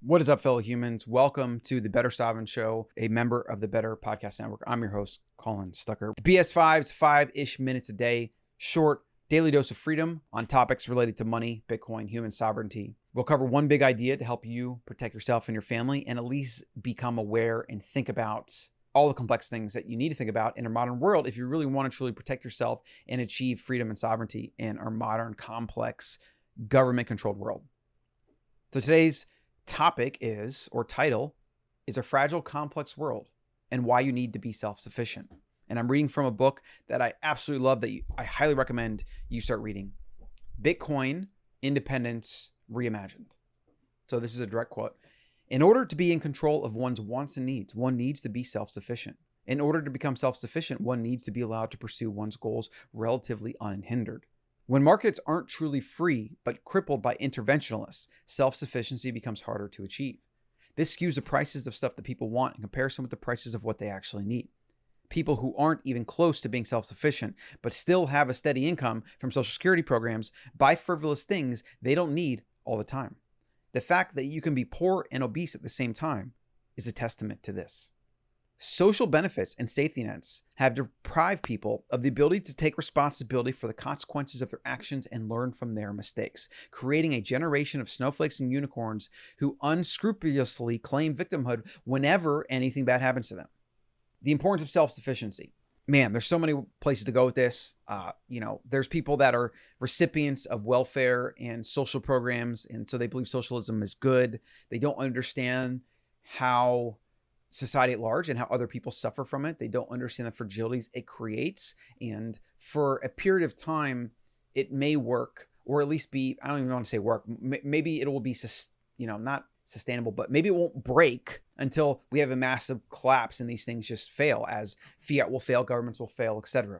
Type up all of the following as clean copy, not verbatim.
What is up, fellow humans? Welcome to the Better Sovereign Show, a member of the Better Podcast Network. I'm your host, Colin Stucker. BS5 is 5-ish minutes a day, short, daily dose of freedom on topics related to money, Bitcoin, human sovereignty. We'll cover one big idea to help you protect yourself and your family and at least become aware and think about all the complex things that you need to think about in our modern world if you really want to truly protect yourself and achieve freedom and sovereignty in our modern, complex, government-controlled world. So today's topic is, or title, is A Fragile, Complex World and Why You Need to Be Self-Sufficient. And I'm reading from a book that I absolutely love that I highly recommend you start reading. Bitcoin Independence Reimagined. So this is a direct quote. In order to be in control of one's wants and needs, one needs to be self-sufficient. In order to become self-sufficient, one needs to be allowed to pursue one's goals relatively unhindered. When markets aren't truly free, but crippled by interventionalists, self-sufficiency becomes harder to achieve. This skews the prices of stuff that people want in comparison with the prices of what they actually need. People who aren't even close to being self-sufficient, but still have a steady income from Social Security programs, buy frivolous things they don't need all the time. The fact that you can be poor and obese at the same time is a testament to this. Social benefits and safety nets have deprived people of the ability to take responsibility for the consequences of their actions and learn from their mistakes, creating a generation of snowflakes and unicorns who unscrupulously claim victimhood whenever anything bad happens to them. The importance of self-sufficiency. Man, there's so many places to go with this. There's people that are recipients of welfare and social programs, and so they believe socialism is good. They don't understand how society at large and how other people suffer from it. They don't understand the fragilities it creates. And for a period of time, it may work, or at least be, I don't even want to say work. Maybe it will be, not sustainable, but maybe it won't break until we have a massive collapse and these things just fail, as fiat will fail, governments will fail, etc.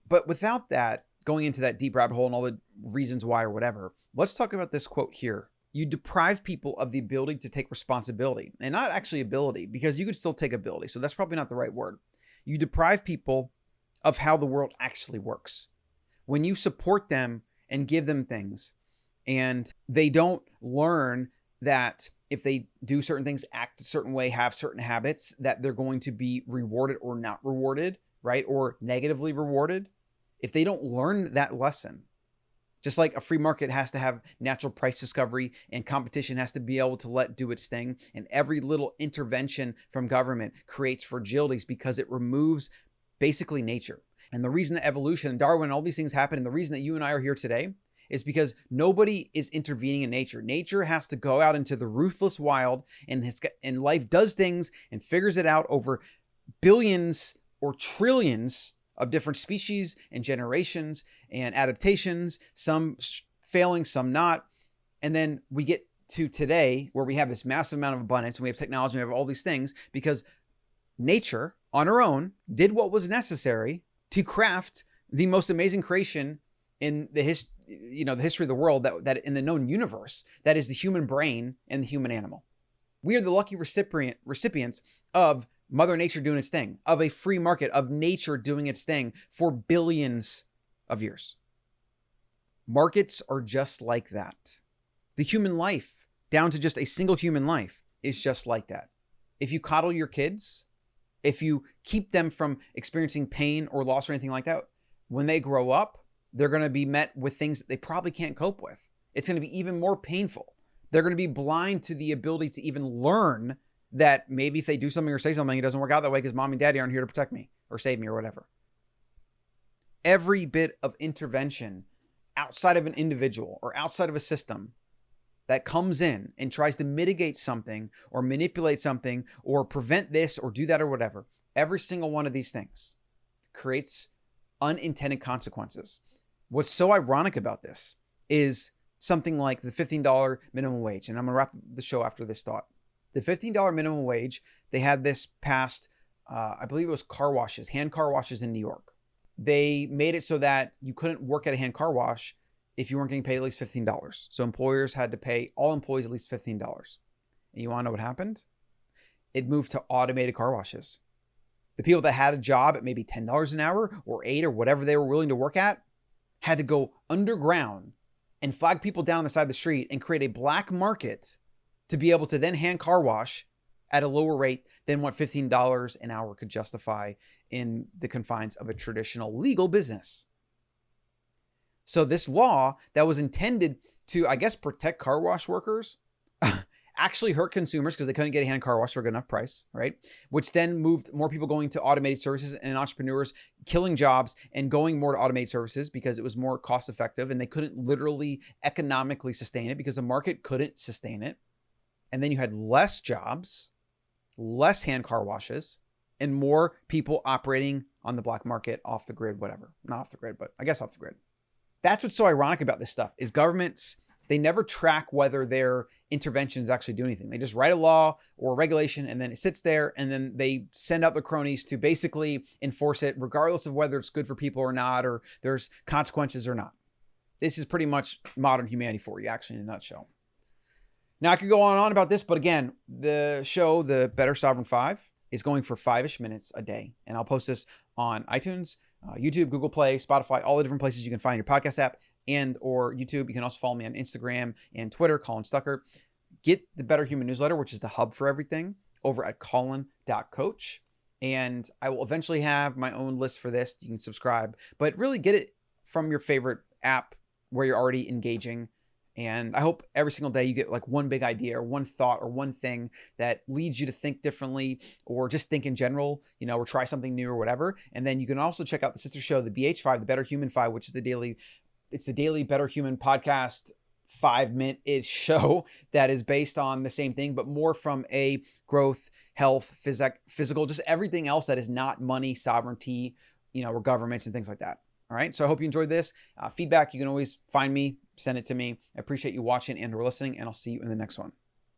But without that, going into that deep rabbit hole and all the reasons why or whatever, let's talk about this quote here. You deprive people of the ability to take responsibility, and not actually ability, because you could still take ability. So that's probably not the right word. You deprive people of how the world actually works. When you support them and give them things, and they don't learn that if they do certain things, act a certain way, have certain habits, that they're going to be rewarded or not rewarded, right? Or negatively rewarded. If they don't learn that lesson, just like a free market has to have natural price discovery and competition has to be able to do its thing. And every little intervention from government creates fragilities because it removes basically nature. And the reason that evolution and Darwin and all these things happen, and the reason that you and I are here today, is because nobody is intervening in nature. Nature has to go out into the ruthless wild, and life does things and figures it out over billions or trillions of different species and generations and adaptations, some failing, some not. And then we get to today where we have this massive amount of abundance and we have technology and we have all these things because nature on her own did what was necessary to craft the most amazing creation in the history of the world, that in the known universe, that is the human brain and the human animal. We are the lucky recipients of Mother Nature doing its thing, of a free market, of nature doing its thing for billions of years. Markets are just like that. The human life, down to just a single human life, is just like that. If you coddle your kids, if you keep them from experiencing pain or loss or anything like that, when they grow up, they're going to be met with things that they probably can't cope with. It's going to be even more painful. They're going to be blind to the ability to even learn that maybe if they do something or say something, it doesn't work out that way because mom and daddy aren't here to protect me or save me or whatever. Every bit of intervention outside of an individual or outside of a system that comes in and tries to mitigate something or manipulate something or prevent this or do that or whatever, every single one of these things creates unintended consequences. What's so ironic about this is something like the $15 minimum wage. And I'm going to wrap the show after this thought. The $15 minimum wage, they had this passed, I believe it was car washes, hand car washes in New York. They made it so that you couldn't work at a hand car wash if you weren't getting paid at least $15. So employers had to pay all employees at least $15. And you want to know what happened? It moved to automated car washes. The people that had a job at maybe $10 an hour or $8 or whatever they were willing to work at had to go underground and flag people down on the side of the street and create a black market to be able to then hand car wash at a lower rate than what $15 an hour could justify in the confines of a traditional legal business. So this law that was intended to, I guess, protect car wash workers actually hurt consumers because they couldn't get a hand car wash for a good enough price, right? Which then moved more people going to automated services and entrepreneurs killing jobs and going more to automated services because it was more cost effective and they couldn't literally economically sustain it because the market couldn't sustain it. And then you had less jobs, less hand car washes, and more people operating on the black market, off the grid, whatever. Not off the grid, but I guess off the grid. That's what's so ironic about this stuff is governments, they never track whether their interventions actually do anything. They just write a law or a regulation and then it sits there and then they send out their cronies to basically enforce it regardless of whether it's good for people or not or there's consequences or not. This is pretty much modern humanity for you, actually, in a nutshell. Now, I could go on and on about this, but again, the show, The Better Sovereign 5, is going for 5-ish minutes a day. And I'll post this on iTunes, YouTube, Google Play, Spotify, all the different places you can find your podcast app and or YouTube. You can also follow me on Instagram and Twitter, Colin Stucker. Get the Better Human newsletter, which is the hub for everything, over at colin.coach. And I will eventually have my own list for this. You can subscribe, but really get it from your favorite app where you're already engaging. And I hope every single day you get like one big idea or one thought or one thing that leads you to think differently or just think in general, or try something new or whatever. And then you can also check out the sister show, the BH5, the Better Human 5, which is the daily Better Human podcast 5-minute-ish show that is based on the same thing, but more from a growth, health, physical, just everything else that is not money, sovereignty, or governments and things like that. All right. So I hope you enjoyed this. Feedback, you can always find me, send it to me. I appreciate you watching and or listening, and I'll see you in the next one.